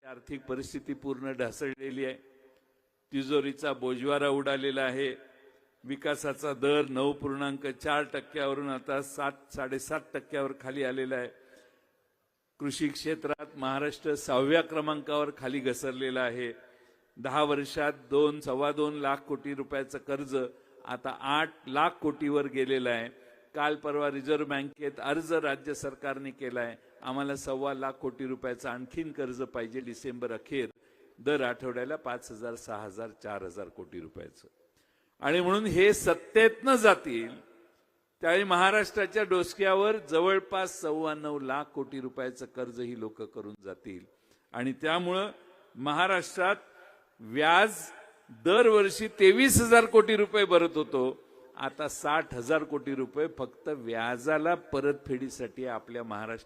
आर्थिक परिस्थिती पूर्ण ढासळलेली आहे। तिजोरीचा बोजवारा उडालेला आहे। विकासाचा दर 9.4% आता 7.5% खाली आलेला आहे। कृषी क्षेत्रात महाराष्ट्र 6व्या क्रमांकावर खाली घसरलेला आहे। 10 वर्षात 2.25 लाख कोटी रुपयाचं कर्ज आता 8 लाख कोटीवर गेलेलं आहे। काल परवा रिझर्व्ह बँकेत अर्ज राज्य सरकारने केलाय, आम्हाला 1.25 लाख कोटी रुपयाचं आणखीन कर्ज पाहिजे डिसेंबर अखेर, दर आठवड्याला 5,000, 6,000, 4,000 कोटी रुपयाचं। आणि म्हणून हे सत्तेतनं जातील त्यावेळी महाराष्ट्राच्या डोसक्यावर जवळपास 9.25 लाख कोटी रुपयाचं कर्ज ही लोक करून जातील। आणि त्यामुळं महाराष्ट्रात व्याज दरवर्षी 23,000 कोटी रुपये भरत होतो, आता 60,000 कोटी रुपये फक्त व्याजाला परतफेडीसाठी आपल्या महाराष्ट्र